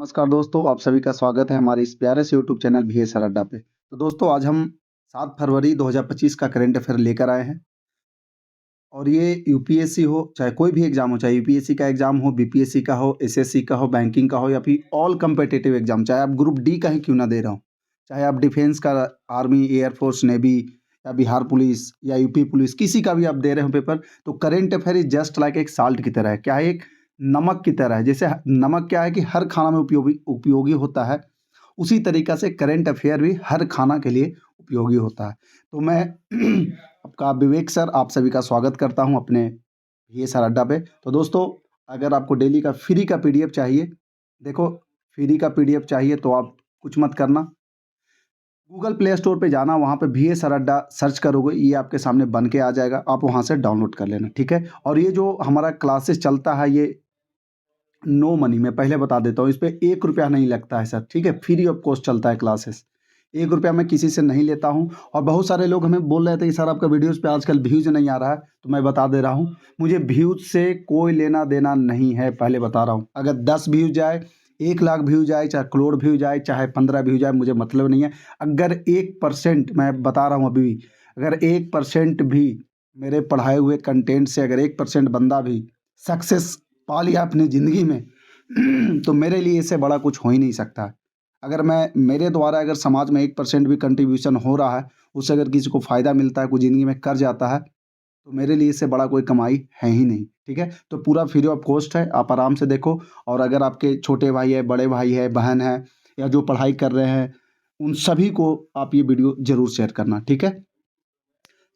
नमस्कार दोस्तों, आप सभी का स्वागत है हमारे इस प्यारे से यूट्यूब चैनल VSR अड्डा पे। तो दोस्तों आज हम 7 फरवरी 2025 का करंट अफेयर लेकर आए हैं और ये यूपीएससी हो, चाहे कोई भी एग्ज़ाम हो, चाहे यूपीएससी का एग्ज़ाम हो, बीपीएससी का हो, एसएससी का हो, बैंकिंग का हो या फिर ऑल कॉम्पिटिटिव एग्ज़ाम, चाहे आप ग्रुप डी का ही क्यों ना दे रहा हो, चाहे आप डिफेंस का, आर्मी, एयरफोर्स, नेवी या बिहार पुलिस या यूपी पुलिस, किसी का भी आप दे रहे हो पेपर, तो current affair is just like एक साल्ट की तरह है। क्या है? एक नमक की तरह है। जैसे नमक क्या है कि हर खाना में उपयोगी उपयोगी होता है, उसी तरीक़ा से करंट अफेयर भी हर खाना के लिए उपयोगी होता है। तो मैं आपका विवेक सर आप सभी का स्वागत करता हूँ अपने VSR अड्डा पे। तो दोस्तों अगर आपको डेली का फ्री का पीडीएफ चाहिए, देखो फ्री का पीडीएफ चाहिए तो आप कुछ मत करना, गूगल प्ले स्टोर पे जाना, वहाँ पे VSR अड्डा सर्च करोगे, ये आपके सामने बन के आ जाएगा, आप वहाँ से डाउनलोड कर लेना, ठीक है? और ये जो हमारा क्लासेस चलता है ये नो मनी, मैं पहले बता देता हूँ, इस पे 1 रुपया नहीं लगता है सर, ठीक है? फ्री ऑफ कॉस्ट चलता है क्लासेस। 1 रुपया मैं किसी से नहीं लेता हूँ और बहुत सारे लोग हमें बोल रहे थे कि सर आपका वीडियोज़ पे आजकल व्यूज़ नहीं आ रहा है, तो मैं बता दे रहा हूँ, मुझे व्यूज़ से कोई लेना-देना नहीं है, पहले बता रहा हूँ। अगर 10 व्यूज़ आए, 1 लाख व्यूज़ आए, चाहे करोड़ व्यूज़ आए, चाहे 15 व्यूज़ आए, मुझे मतलब नहीं है। अगर 1% मैं बता रहा हूँ अभी भी, अगर 1% भी मेरे पढ़ाए हुए कंटेंट से अगर 1% बंदा भी सक्सेस पा लिया अपनी ज़िंदगी में तो मेरे लिए इससे बड़ा कुछ हो ही नहीं सकता है। अगर मैं मेरे द्वारा अगर समाज में 1% भी कंट्रीब्यूशन हो रहा है, उससे अगर किसी को फ़ायदा मिलता है, कोई ज़िंदगी में कर जाता है, तो मेरे लिए इससे बड़ा कोई कमाई है ही नहीं, ठीक है? तो पूरा फ्री ऑफ कॉस्ट है, आप आराम से देखो और अगर आपके छोटे भाई है, बड़े भाई है, बहन है या जो पढ़ाई कर रहे हैं, उन सभी को आप ये वीडियो ज़रूर शेयर करना, ठीक है?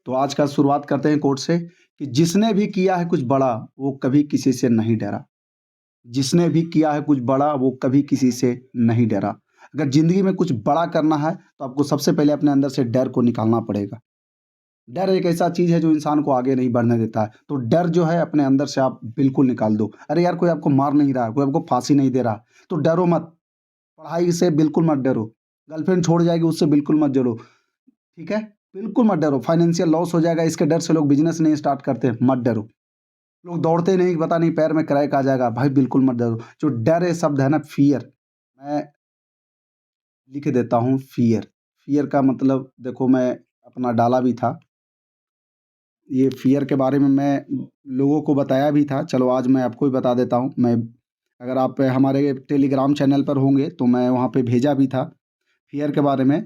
तो आज का शुरुआत करते हैं कोट से कि जिसने भी किया है कुछ बड़ा, वो कभी किसी से नहीं डरा। जिसने भी किया है कुछ बड़ा वो कभी किसी से नहीं डरा। अगर ज़िंदगी में कुछ बड़ा करना है तो आपको सबसे पहले अपने अंदर से डर को निकालना पड़ेगा। डर एक ऐसा चीज़ है जो इंसान को आगे नहीं बढ़ने देता है। तो डर जो है अपने अंदर से आप बिल्कुल निकाल दो। अरे यार कोई आपको मार नहीं रहा, कोई आपको फांसी नहीं दे रहा, तो डरो मत। पढ़ाई से बिल्कुल मत डरो। गर्लफ्रेंड छोड़ जाएगी उससे बिल्कुल मत डरो, ठीक है? बिल्कुल मत डरो। फाइनेंशियल लॉस हो जाएगा इसके डर से लोग बिज़नेस नहीं स्टार्ट करते, मत डरो। लोग दौड़ते नहीं, पता नहीं पैर में क्रैक आ जाएगा, भाई बिल्कुल मत डरो। जो डर है शब्द है ना फ़ियर, मैं लिख देता हूँ फ़ियर। फ़ियर का मतलब देखो मैं अपना डाला भी था। ये फ़ियर के बारे में मैं लोगों को बताया भी था, चलो आज मैं आपको भी बता देता हूँ। मैं अगर आप हमारे टेलीग्राम चैनल पर होंगे तो मैं वहाँ पे भेजा भी था फ़ियर के बारे में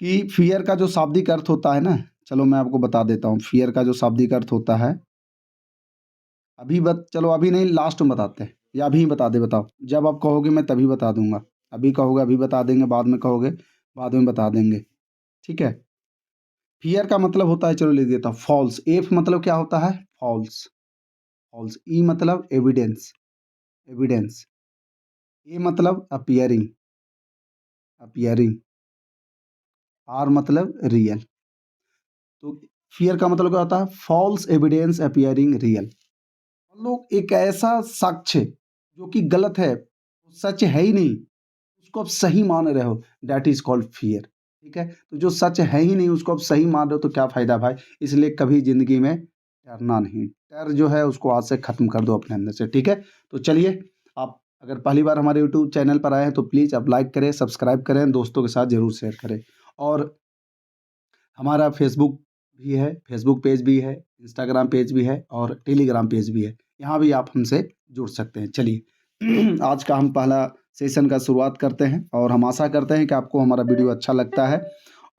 कि फ़ियर का जो शाब्दिक अर्थ होता है ना, चलो मैं आपको बता देता हूँ। फ़ियर का जो शाब्दिक अर्थ होता है, चलो अभी नहीं लास्ट में बताते हैं या अभी ही बता दें बताओ? जब आप कहोगे मैं तभी बता दूँगा। अभी कहोगे अभी बता देंगे, बाद में कहोगे बाद में बता देंगे, ठीक है? फ़ियर का मतलब होता है, चलो लिख देता हूँ फ़ॉल्स। एफ मतलब क्या होता है? Falls, falls. ई मतलब एविडेंस, एविडेंस। ए मतलब अपीयरिंग, अपीयरिंग। आर मतलब रियल। तो फ़ियर का मतलब क्या होता है? False evidence appearing real. लोग एक ऐसा साक्ष्य जो कि गलत है, सच है ही नहीं, उसको आप सही मान रहे हो, दैट इज़ कॉल्ड फ़ियर, ठीक है? तो जो सच है ही नहीं उसको आप सही मान रहे हो तो क्या फ़ायदा भाई? इसलिए कभी ज़िंदगी में डरना नहीं। डर जो है उसको आज से ख़त्म कर दो अपने अंदर से, ठीक है? तो चलिए, आप अगर पहली बार हमारे यूट्यूब चैनल पर आए हैं तो प्लीज़ आप लाइक करें, सब्सक्राइब करें, दोस्तों के साथ ज़रूर शेयर करें। और हमारा फ़ेसबुक भी है, फ़ेसबुक पेज भी है, इंस्टाग्राम पेज भी है और टेलीग्राम पेज भी है। यहाँ भी आप हमसे जुड़ सकते हैं। चलिए आज का हम पहला सेशन का शुरुआत करते हैं और हम आशा करते हैं कि आपको हमारा वीडियो अच्छा लगता है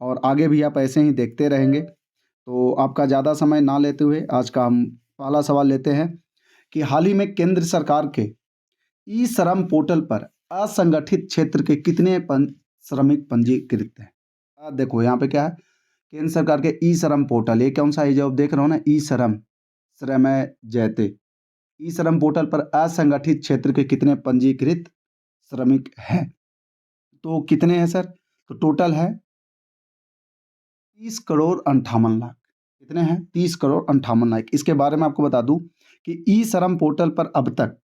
और आगे भी आप ऐसे ही देखते रहेंगे। तो आपका ज़्यादा समय ना लेते हुए आज का हम पहला सवाल लेते हैं कि हाल ही में केंद्र सरकार के ई श्रम पोर्टल पर असंगठित क्षेत्र के कितने श्रमिक पंजीकृत हैं? देखो यहाँ पे क्या है, केंद्र सरकार के ई श्रम पोर्टल, ये कौन सा है जो आप देख रहे हो ना, ई श्रम, श्रमय जयते। ई श्रम पोर्टल पर असंगठित क्षेत्र के कितने पंजीकृत श्रमिक हैं? तो कितने हैं सर? तो टोटल है 30 करोड़ 58 लाख। कितने हैं? 30 करोड़ 58 लाख। इसके बारे में आपको बता दूं कि ई श्रम पोर्टल पर अब तक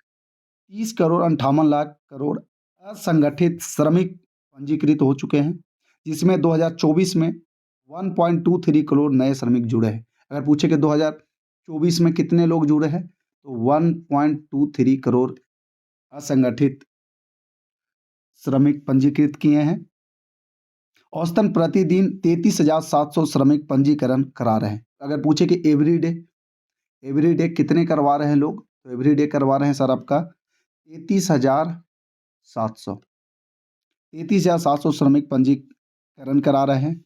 30 करोड़ 58 लाख करोड़ असंगठित श्रमिक पंजीकृत हो चुके हैं, जिसमें 2024 में 1.23 करोड़ नए श्रमिक जुड़े हैं। अगर पूछे कि 2024 में कितने लोग जुड़े हैं, तो 1.23 करोड़ असंगठित श्रमिक पंजीकृत किए हैं। औसतन प्रतिदिन 33,700 श्रमिक पंजीकरण करा रहे हैं। अगर पूछे कि एवरी डे कितने करवा रहे हैं लोग, तो एवरी डे करवा रहे हैं सर आपका 33,700 श्रमिक पंजीकरण करा रहे हैं।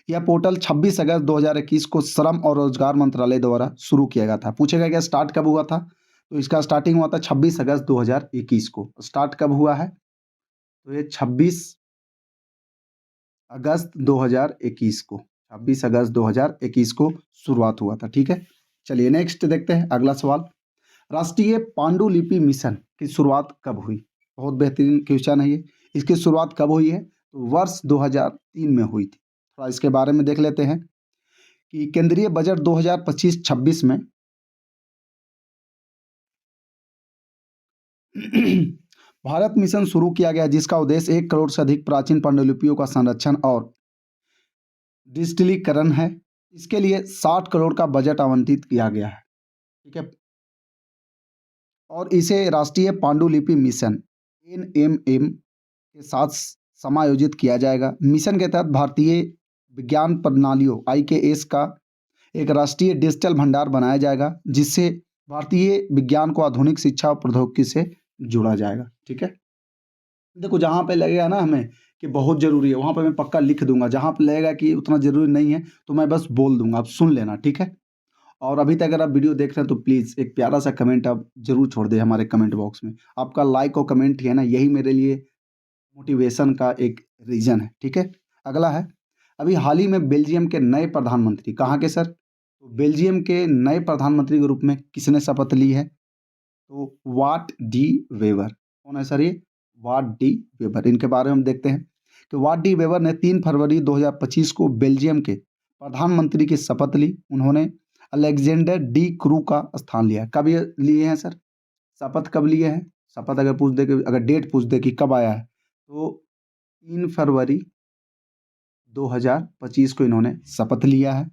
यह पोर्टल 26 अगस्त 2021 को श्रम और रोजगार मंत्रालय द्वारा शुरू किया गया था। पूछेगा क्या स्टार्ट कब हुआ था, तो इसका स्टार्टिंग हुआ था 26 अगस्त 2021 को। स्टार्ट कब हुआ है, तो ये 26 अगस्त 2021 को 26 अगस्त 2021 को शुरुआत हुआ था। ठीक है, चलिए नेक्स्ट देखते हैं अगला सवाल। राष्ट्रीय पांडुलिपि मिशन की शुरुआत कब हुई? बहुत बेहतरीन क्वेश्चन है ये। इसकी शुरुआत कब हुई है, तो वर्ष 2003 में हुई थी। थोड़ा इसके बारे में देख लेते हैं कि केंद्रीय बजट 2025-26 में भारत मिशन शुरू किया गया, जिसका उद्देश्य 1 करोड़ से अधिक प्राचीन पांडुलिपियों का संरक्षण और डिजिटलीकरण है। इसके लिए 60 करोड़ का बजट आवंटित किया गया है। ठीक है, और इसे राष्ट्रीय पांडुलिपि मिशन NMM के साथ समायोजित किया जाएगा। मिशन के तहत भारतीय विज्ञान प्रणालियों IKS का एक राष्ट्रीय डिजिटल भंडार बनाया जाएगा, जिससे भारतीय विज्ञान को आधुनिक शिक्षा और प्रौद्योगिकी से जोड़ा जाएगा। ठीक है, देखो जहाँ पे लगेगा ना हमें कि बहुत ज़रूरी है, वहाँ पे मैं पक्का लिख दूंगा। जहाँ पे लगेगा कि उतना ज़रूरी नहीं है, तो मैं बस बोल दूंगा, आप सुन लेना। ठीक है, और अभी तक अगर आप वीडियो देख रहे हैं तो प्लीज़ एक प्यारा सा कमेंट आप जरूर छोड़ दें हमारे कमेंट बॉक्स में। आपका लाइक और कमेंट ही है ना, यही मेरे लिए मोटिवेशन का एक रीज़न है। ठीक है, अगला है, अभी हाल ही में बेल्जियम के नए प्रधानमंत्री, कहाँ के सर, तो बेल्जियम के नए प्रधानमंत्री के रूप में किसने शपथ ली है, तो वाट डी वेवर। कौन है सर ये, वाट डी वेवर। इनके बारे में हम देखते हैं कि वाट डी वेवर ने 3 फरवरी 2025 को बेल्जियम के प्रधानमंत्री की शपथ ली। उन्होंने अलेक्जेंडर डी क्रू का स्थान लिया। कब ये लिए हैं सर, शपथ कब लिए हैं? शपथ अगर पूछ दे कि, अगर डेट पूछ दे कि कब आया है, तो 3 फरवरी 2025 को इन्होंने शपथ लिया है।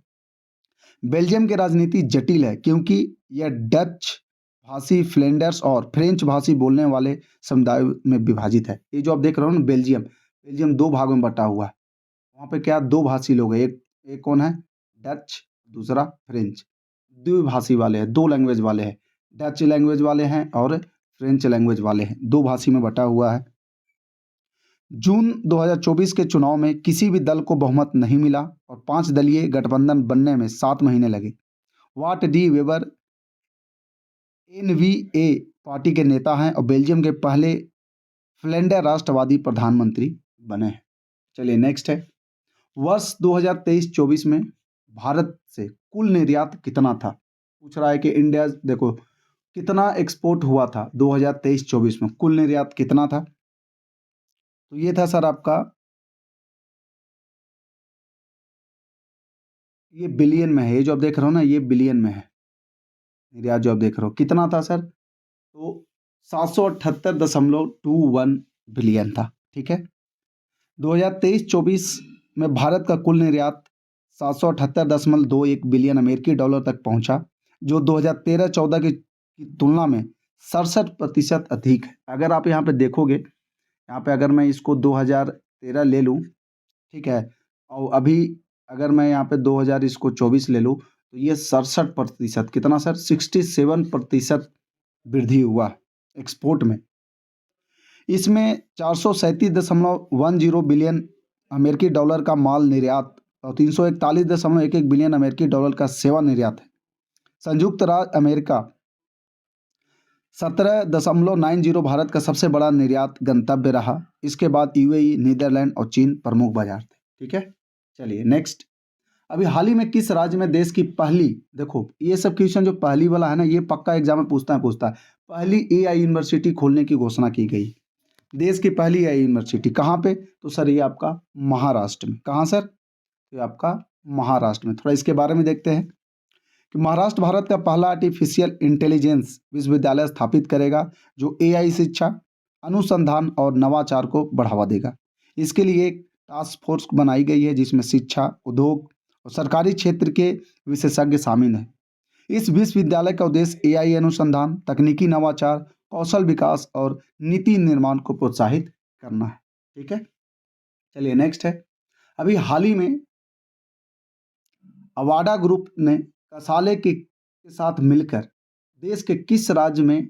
बेल्जियम की राजनीति जटिल है, क्योंकि यह डच भाषी, फ्लैंडर्स और फ्रेंच भाषी बोलने वाले समुदायों में विभाजित है। ये जो आप देख रहे हो ना, बेल्जियम 2 भागों में बटा हुआ है। वहाँ पे क्या 2 भाषी लोग हैं, एक कौन है, डच, दूसरा फ्रेंच। द्विभाषी वाले हैं, 2 लैंग्वेज वाले हैं, डच लैंग्वेज वाले हैं और फ्रेंच लैंग्वेज वाले हैं, 2 भाषी में बटा हुआ है। जून 2024 के चुनाव में किसी भी दल को बहुमत नहीं मिला और 5 दलीय गठबंधन बनने में 7 महीने लगे। वाट डी वेबर NVA पार्टी के नेता हैं और बेल्जियम के पहले फ्लैंडर राष्ट्रवादी प्रधानमंत्री बने हैं। चलिए नेक्स्ट है, वर्ष 2023-24 में भारत से कुल निर्यात कितना था? पूछ रहा है कि इंडिया, देखो कितना एक्सपोर्ट हुआ था 2023-24 में, कुल निर्यात कितना था, तो ये था सर आपका, ये बिलियन में है। ये जो आप देख रहे हो ना, ये बिलियन में है निर्यात जो आप देख रहे हो। कितना था सर, तो 778.21 बिलियन था। ठीक है, 2023-24 में भारत का कुल निर्यात 778.21 बिलियन अमेरिकी डॉलर तक पहुंचा, जो 2013-14 की तुलना में 67% अधिक है। अगर आप यहाँ पे देखोगे, यहाँ पे अगर मैं इसको 2013 ले लूँ, ठीक है, और अभी अगर मैं यहाँ पे 2000 इसको 24 ले लूँ, तो ये 67%, कितना सर, 67% वृद्धि हुआ एक्सपोर्ट में। इसमें 437.10 बिलियन अमेरिकी डॉलर का माल निर्यात और 341.11 बिलियन अमेरिकी डॉलर का सेवा निर्यात है। संयुक्त राज्य अमेरिका 17.90 भारत का सबसे बड़ा निर्यात गंतव्य रहा। इसके बाद UAE, नीदरलैंड और चीन प्रमुख बाजार थे। ठीक है, चलिए नेक्स्ट, अभी हाल ही में किस राज्य में देश की पहली, देखो ये सब क्वेश्चन जो पहली वाला है ना, ये पक्का एग्जाम में पूछता है, पहली AI यूनिवर्सिटी खोलने की घोषणा की गई। देश की पहली AI यूनिवर्सिटी कहाँ पे, तो सर ये आपका महाराष्ट्र में। कहाँ सर, तो आपका महाराष्ट्र में। थोड़ा इसके बारे में देखते हैं कि महाराष्ट्र भारत का पहला आर्टिफिशियल इंटेलिजेंस विश्वविद्यालय स्थापित करेगा, जो AI शिक्षा, अनुसंधान और नवाचार को बढ़ावा देगा। इसके लिए एक टास्क फोर्स बनाई गई है, जिसमें शिक्षा, उद्योग और सरकारी क्षेत्र के विशेषज्ञ शामिल हैं। इस विश्वविद्यालय का उद्देश्य AI अनुसंधान, तकनीकी नवाचार, कौशल विकास और नीति निर्माण को प्रोत्साहित करना है। ठीक है, चलिए नेक्स्ट है। अभी हाल ही में अवाडा ग्रुप ने कसाले के साथ मिलकर देश के किस राज्य में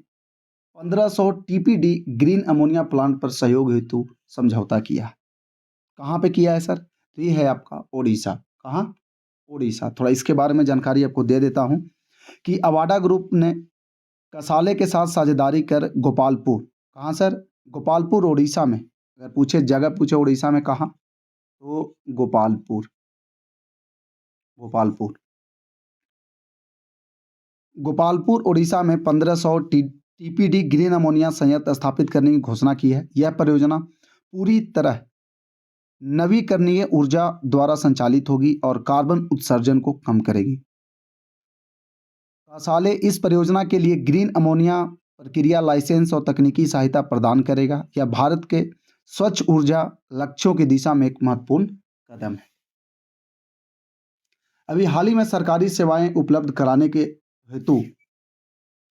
1500 टीपीडी ग्रीन अमोनिया प्लांट पर सहयोग हेतु समझौता किया? कहाँ पे किया है सर? तो ये है आपका ओडिशा। कहाँ? ओडिशा। थोड़ा इसके बारे में जानकारी आपको दे देता हूँ कि अवाडा ग्रुप ने कसाले के साथ साझेदारी कर गोपालपुर, कहाँ सर? गोपालपुर ओडिशा में। अगर पूछे जगह पूछे ओडिशा में कहाँ, तो गोपालपुर, गोपालपुर, गोपालपुर ओडिशा में 1500 टीपीडी ग्रीन अमोनिया संयंत्र स्थापित करने की घोषणा की है। यह परियोजना पूरी तरह नवीकरणीय ऊर्जा द्वारा संचालित होगी और कार्बन उत्सर्जन को कम करेगी। कसाले इस परियोजना के लिए ग्रीन अमोनिया प्रक्रिया लाइसेंस और तकनीकी सहायता प्रदान करेगा। यह भारत के स्वच्छ ऊर्जा लक्ष्यों की दिशा में एक महत्वपूर्ण कदम है। अभी हाल ही में सरकारी सेवाएं उपलब्ध कराने के हेतु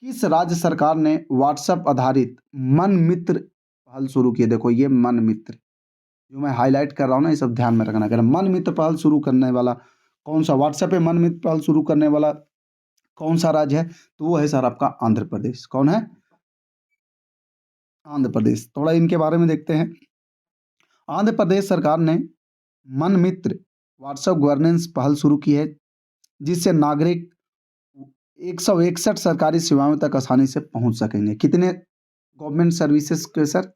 किस राज्य सरकार ने व्हाट्सएप आधारित मन मित्र पहल शुरू की है? देखो ये मन मित्र जो मैं हाईलाइट कर रहा हूँ ना, ये सब ध्यान में रखना। अगर मन मित्र पहल शुरू करने वाला कौन सा, व्हाट्सएप पे मन मित्र पहल शुरू करने वाला कौन सा राज्य है? तो वो है सर आपका आंध्र प्रदेश। कौन है? आंध्र प्रदेश। थोड़ा इनके बारे में देखते हैं। आंध्र प्रदेश सरकार ने मन मित्र व्हाट्सएप गवर्नेंस पहल शुरू की है, जिससे नागरिक 161 सरकारी सेवाओं तक आसानी से पहुंच सकेंगे। कितने गवर्नमेंट सर्विसेज के सर,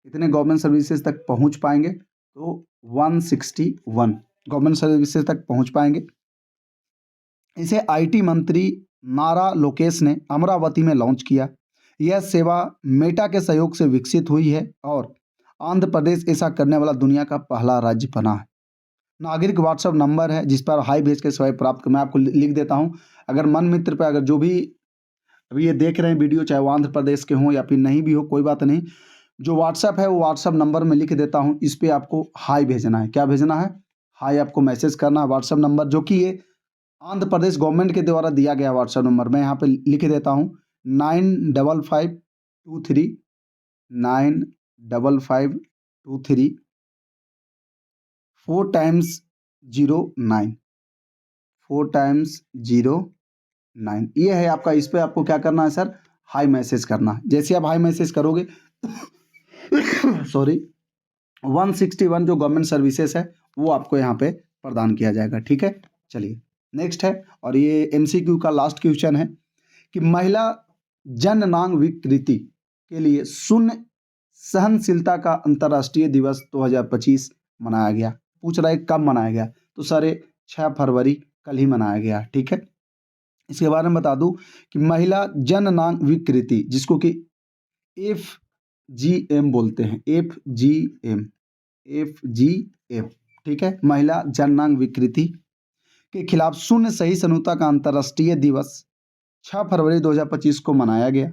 कितने गवर्नमेंट सर्विसेज तक पहुंच पाएंगे? तो 161 गवर्नमेंट सर्विसेज तक पहुंच पाएंगे। इसे आईटी मंत्री नारा लोकेश ने अमरावती में लॉन्च किया। यह सेवा मेटा के सहयोग से विकसित हुई है और आंध्र प्रदेश ऐसा करने वाला दुनिया का पहला राज्य बना है। नागरिक व्हाट्सएप नंबर है जिस पर हाई भेज के सेवाएं प्राप्त, मैं आपको लिख देता हूं। अगर मन मित्र पर अगर जो भी अभी ये देख रहे हैं वीडियो, चाहे वो आंध्र प्रदेश के हों या फिर नहीं भी हो, कोई बात नहीं, जो व्हाट्सएप है वो व्हाट्सएप नंबर में लिख देता हूँ। इस पर आपको हाई भेजना है। क्या भेजना है? हाई आपको मैसेज करना है। व्हाट्सएप नंबर जो कि ये आंध्र प्रदेश गवर्नमेंट के द्वारा दिया गया व्हाट्सएप नंबर मैं यहाँ पे लिख देता हूँ, 95523 95523 4 टाइम्स 09 4 टाइम्स 09। ये है आपका। इस पे आपको क्या करना है सर? हाई मैसेज करना है। जैसे आप हाई मैसेज करोगे सॉरी 161 जो गवर्नमेंट सर्विसेज है वो आपको यहाँ पे प्रदान किया जाएगा। ठीक है, चलिए नेक्स्ट है। और ये एमसीक्यू का लास्ट क्वेश्चन है कि महिला जननांग विकृति के लिए शून्य सहनशीलता का अंतर्राष्ट्रीय दिवस 2025 मनाया गया। पूछ रहा है कब मनाया गया? तो सर 6 फरवरी कल ही मनाया गया। ठीक है, इसके बारे में बता दूं कि महिला जननांग विकृति, जिसको कि FGM बोलते हैं, FGM, ठीक है, महिला जननांग विकृति के खिलाफ शून्य सहिष्णुता का अंतर्राष्ट्रीय दिवस 6 फरवरी 2025 को मनाया गया।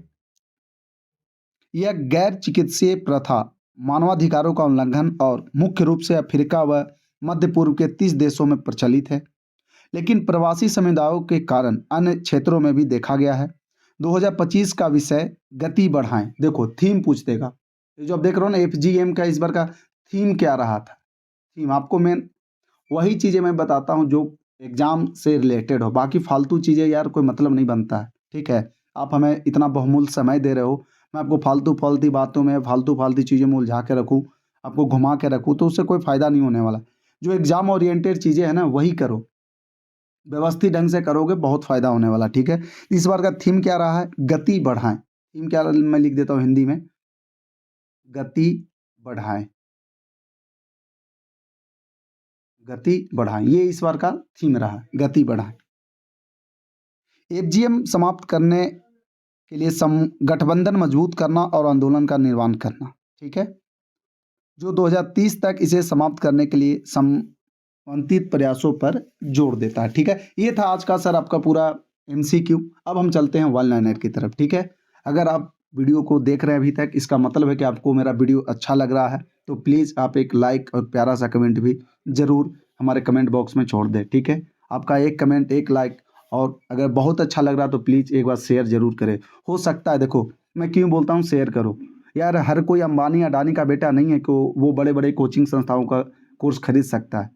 यह गैर चिकित्सीय प्रथा, मानवाधिकारों का उल्लंघन और मुख्य रूप से अफ्रीका व मध्य पूर्व के 30 देशों में प्रचलित है, लेकिन प्रवासी समुदायों के कारण अन्य क्षेत्रों में भी देखा गया है। 2025 का विषय गति बढ़ाएं। देखो थीम पूछ देगा। ये जो आप देख रहे हो ना FGM का, इस बार का थीम क्या रहा था? थीम आपको मैं वही चीज़ें मैं बताता हूँ जो एग्जाम से रिलेटेड हो, बाकी फालतू चीज़ें यार कोई मतलब नहीं बनता है। ठीक है, आप हमें इतना बहुमूल्य समय दे रहे हो, मैं आपको फालतू बातों में फालतू चीज़ों में उलझा के रखूँ, आपको घुमा के रखूँ, तो उससे कोई फ़ायदा नहीं होने वाला। जो एग्जाम ओरिएंटेड चीज़ें हैं ना वही करो, व्यवस्थित ढंग से करोगे बहुत फ़ायदा होने वाला। ठीक है, इस बार का थीम क्या रहा है? गति बढ़ाएं। थीम क्या मैं लिख देता हूँ हिंदी में, गति बढ़ाएं, गति बढ़ाएं। ये इस बार का थीम रहा, गति बढ़ाएं। FGM समाप्त करने के लिए गठबंधन मजबूत करना और आंदोलन का निर्माण करना। ठीक है, जो 2030 तक इसे समाप्त करने के लिए समन्वित प्रयासों पर जोर देता है। ठीक है, ये था आज का सर आपका पूरा MCQ। अब हम चलते हैं वन लाइनर की तरफ। ठीक है, अगर आप वीडियो को देख रहे हैं अभी तक, इसका मतलब है कि आपको मेरा वीडियो अच्छा लग रहा है, तो प्लीज़ आप एक लाइक और प्यारा सा कमेंट भी ज़रूर हमारे कमेंट बॉक्स में छोड़ दें। ठीक है, आपका एक कमेंट, एक लाइक, और अगर बहुत अच्छा लग रहा है तो प्लीज़ एक बार शेयर ज़रूर करें। हो सकता है, देखो मैं क्यों बोलता हूँ शेयर करो, यार हर कोई अंबानी अडानी का बेटा नहीं है कि वो बड़े बड़े कोचिंग संस्थाओं का कोर्स खरीद सकता है।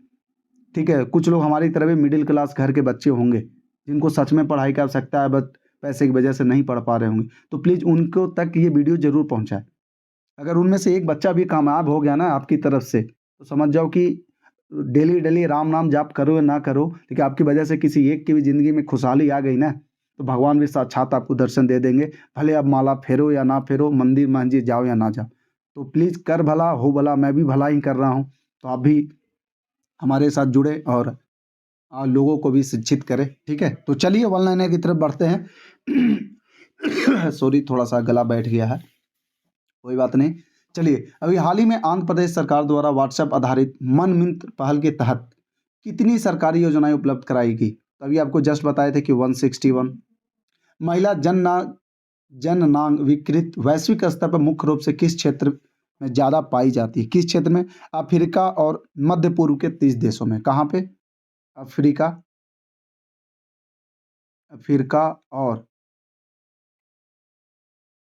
ठीक है, कुछ लोग हमारी तरह भी मिडिल क्लास घर के बच्चे होंगे जिनको सच में पढ़ाई की आवश्यकता है, बट पैसे की वजह से नहीं पढ़ पा रहे होंगे, तो प्लीज़ उनको तक ये वीडियो ज़रूर पहुंचाएं। अगर उनमें से एक बच्चा भी कामयाब हो गया ना आपकी तरफ से, तो समझ जाओ कि डेली डेली राम नाम जाप करो या ना करो, लेकिन आपकी वजह से किसी एक की भी ज़िंदगी में खुशहाली आ गई ना, तो भगवान भी साक्षात आपको दर्शन दे देंगे। भले आप माला फेरो या ना फेरो, मंदिर मस्जिद जाओ या ना जाओ, तो प्लीज़ कर भला हो भला, मैं भी भला ही कर रहा हूँ, तो आप भी हमारे साथ जुड़े और लोगों को भी शिक्षित करें। ठीक है, तो चलिए वन लाइनर की तरफ बढ़ते हैं। सॉरी, थोड़ा सा गला बैठ गया है, कोई बात नहीं। चलिए, अभी हाल ही में आंध्र प्रदेश सरकार द्वारा व्हाट्सएप आधारित मन मित्र पहल के तहत कितनी सरकारी योजनाएं उपलब्ध कराई गई? तभी आपको जस्ट बताए थे कि 161। महिला जननांग विकृत वैश्विक स्तर पर मुख्य रूप से किस क्षेत्र में ज़्यादा पाई जाती है? किस क्षेत्र में? अफ्रीका और मध्य पूर्व के 30 देशों में। कहाँ पे? अफ्रीका, अफ्रीका और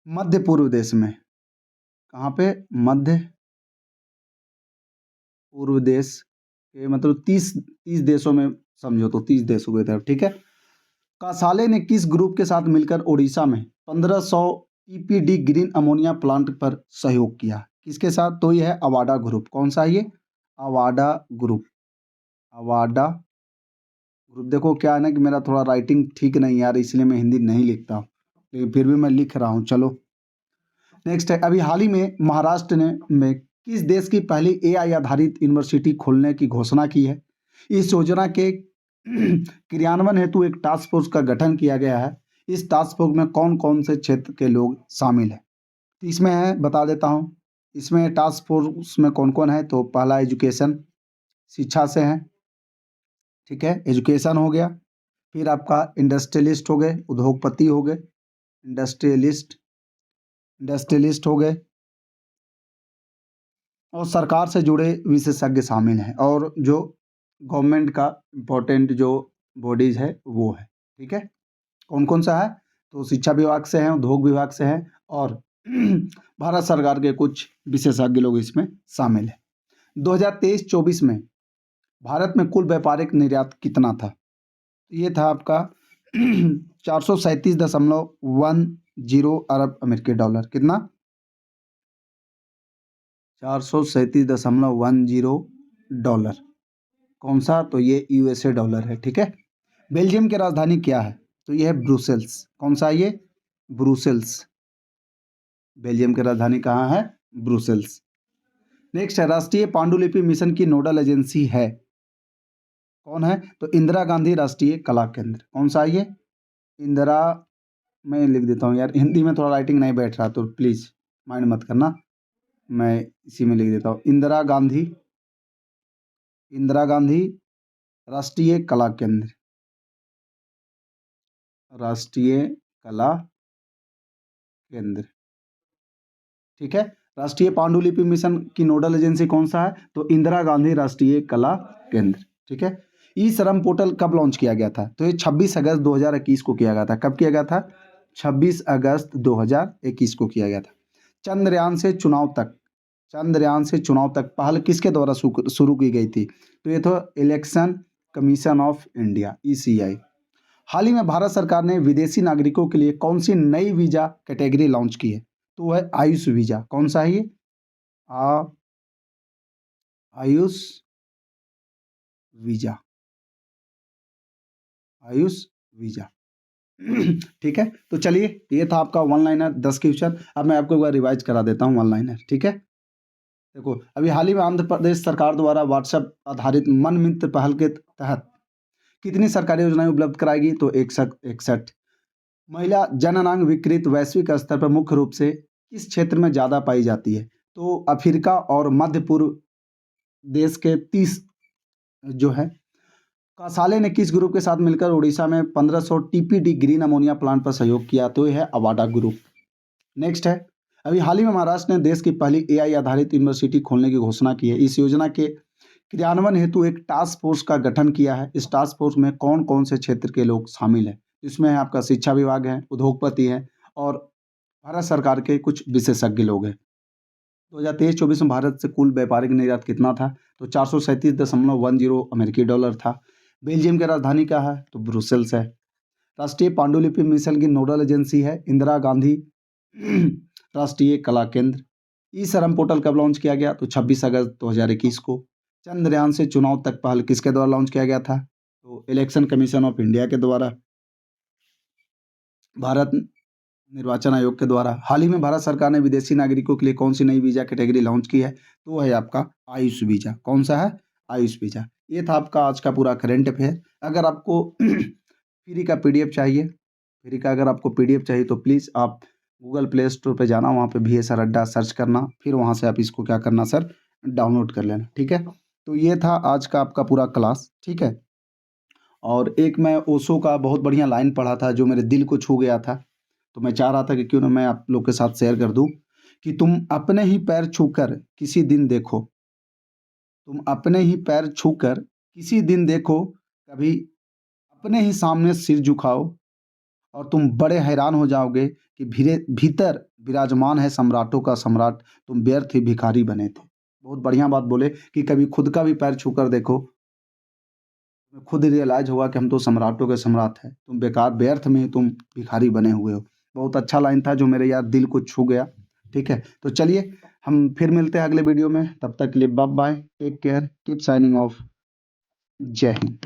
मध्य पूर्व देश में। कहाँ पे? मध्य पूर्व देश के, मतलब 30 देशों में, समझो तो 30 देशों की तरफ। ठीक है, कासाले ने किस ग्रुप के साथ मिलकर ओडिशा में 1500 टीपीडी ग्रीन अमोनिया प्लांट पर सहयोग किया? किसके साथ? तो यह है अवाडा ग्रुप। कौन सा है ये? अवाडा ग्रुप। अवाडा ग्रुप। देखो क्या है ना कि मेरा थोड़ा राइटिंग ठीक नहीं यार, इसलिए मैं हिंदी नहीं लिखता हूँ, लेकिन फिर भी मैं लिख रहा हूँ। चलो नेक्स्ट है, अभी हाल ही में महाराष्ट्र ने में किस देश की पहली एआई आधारित यूनिवर्सिटी खोलने की घोषणा की है? इस योजना के क्रियान्वयन हेतु एक टास्क फोर्स का गठन किया गया है। इस टास्क फोर्स में कौन कौन से क्षेत्र के लोग शामिल हैं? तो इसमें है, बता देता हूँ, इसमें टास्क फोर्स में कौन कौन है। तो पहला एजुकेशन, शिक्षा से है। ठीक है, एजुकेशन हो गया। फिर आपका इंडस्ट्रियलिस्ट हो गए, उद्योगपति हो गए, इंडस्ट्रियलिस्ट इंडस्ट्रियलिस्ट हो गए, और सरकार से जुड़े विशेषज्ञ शामिल हैं, और जो गवर्नमेंट का इम्पोर्टेंट जो बॉडीज है वो है। ठीक है, कौन कौन सा है? तो शिक्षा विभाग से हैं, उद्योग विभाग से हैं, और भारत सरकार के कुछ विशेषज्ञ लोग इसमें शामिल हैं। 2023-24 में भारत में कुल व्यापारिक निर्यात कितना था? ये था आपका 437.10 अरब अमेरिकी डॉलर। कितना? 437.10 डॉलर। कौन सा? तो ये यूएसए डॉलर है। ठीक है, बेल्जियम की राजधानी क्या है? तो ये है ब्रुसेल्स। कौन सा है ये? ब्रुसेल्स। बेल्जियम की राजधानी कहाँ है? ब्रुसेल्स। नेक्स्ट है, राष्ट्रीय पांडुलिपि मिशन की नोडल एजेंसी है, कौन है? तो इंदिरा गांधी राष्ट्रीय कला केंद्र। कौन सा है ये? इंदिरा, मैं लिख देता हूँ यार, हिंदी में थोड़ा राइटिंग नहीं बैठ रहा, तो प्लीज़ माइंड मत करना, मैं इसी में लिख देता हूँ। इंदिरा गांधी, इंदिरा गांधी राष्ट्रीय कला केंद्र, राष्ट्रीय कला केंद्र। ठीक है, राष्ट्रीय पांडुलिपि मिशन की नोडल एजेंसी कौन सा है? तो इंदिरा गांधी राष्ट्रीय कला केंद्र। ठीक है, ई श्रम पोर्टल कब लॉन्च किया गया था? तो ये 26 अगस्त 2021 को किया गया था। कब किया गया था? 26 अगस्त 2021 को किया गया था। चंद्रयान से चुनाव तक, चंद्रयान से चुनाव तक पहल किसके द्वारा शुरू की गई थी? तो ये तो election commission of India, ECI. हाल ही में भारत सरकार ने विदेशी नागरिकों के लिए कौन सी नई वीजा कैटेगरी लॉन्च की है? तो वह है आयुष वीजा। कौन सा है ये? Ayush visa, Ayush visa. ठीक है, तो चलिए ये था आपका वन लाइनर 10 क्वेश्चन। अब मैं आपको एक बार रिवाइज करा देता हूँ वन लाइनर। ठीक है, देखो अभी हाल ही में आंध्र प्रदेश सरकार द्वारा व्हाट्सएप आधारित मन मित्र पहल के तहत कितनी सरकारी योजनाएं उपलब्ध कराएगी? तो 61। महिला जननांग विकृत वैश्विक स्तर पर मुख्य रूप से किस क्षेत्र में ज़्यादा पाई जाती है? तो अफ्रीका और मध्य पूर्व देश के 30 जो है। कासाले ने किस ग्रुप के साथ मिलकर उड़ीसा में 1500 टीपीडी ग्रीन अमोनिया प्लांट पर सहयोग किया? तो यह है अवाडा ग्रुप। नेक्स्ट है, अभी हाल ही में महाराष्ट्र ने देश की पहली एआई आधारित यूनिवर्सिटी खोलने की घोषणा की है। इस योजना के क्रियान्वयन हेतु एक टास्क फोर्स का गठन किया है। इस टास्क फोर्स में कौन कौन से क्षेत्र के लोग शामिल हैं? इसमें है आपका शिक्षा विभाग है, उद्योगपति है, और भारत सरकार के कुछ विशेषज्ञ लोग हैं। 2023-24 में भारत से कुल व्यापारिक निर्यात कितना था? तो 437.10 अमेरिकी डॉलर था। बेल्जियम की राजधानी क्या है? तो ब्रुसेल्स है। राष्ट्रीय पांडुलिपि मिशन की नोडल एजेंसी है इंदिरा गांधी राष्ट्रीय कला केंद्र। ई श्रम पोर्टल कब लॉन्च किया गया? तो 26 अगस्त 2021 को। चंद्रयान से चुनाव तक पहल किसके द्वारा लॉन्च किया गया था? तो इलेक्शन कमीशन ऑफ इंडिया के द्वारा, भारत निर्वाचन आयोग के द्वारा। हाल ही में भारत सरकार ने विदेशी नागरिकों के लिए कौन सी नई वीजा कैटेगरी लॉन्च की है? तो वो है आपका आयुष वीजा। कौन सा है? आयुष वीजा। ये था आपका आज का पूरा करंट अफेयर। अगर आपको फ्री का पीडीएफ चाहिए, अगर आपको पीडीएफ चाहिए तो प्लीज़ आप गूगल प्ले स्टोर पे जाना, वहाँ पे भी सर अड्डा सर्च करना, फिर वहाँ से आप इसको क्या करना सर, डाउनलोड कर लेना। ठीक है, तो ये था आज का आपका पूरा क्लास। ठीक है, और एक मैं ओशो का बहुत बढ़िया लाइन पढ़ा था जो मेरे दिल को छू गया था, तो मैं चाह रहा था कि क्यों ना मैं आप लोग के साथ शेयर कर दूं कि तुम अपने ही पैर छूकर किसी दिन देखो, तुम अपने ही पैर छूकर किसी दिन देखो, कभी अपने ही सामने सिर झुकाओ और तुम बड़े हैरान हो जाओगे कि भीतर विराजमान है सम्राटों का सम्राट, तुम व्यर्थ ही भिखारी बने थे। बहुत बढ़िया बात बोले कि कभी खुद का भी पैर छूकर देखो, तुम्हें खुद रियलाइज होगा कि हम तो सम्राटों के सम्राट हैं, तुम बेकार व्यर्थ में ही तुम भिखारी बने हुए हो। बहुत अच्छा लाइन था जो मेरे यार दिल को छू गया। ठीक है, तो चलिए हम फिर मिलते हैं अगले वीडियो में, तब तक के लिए bye bye, take care, keep signing off. जय हिंद।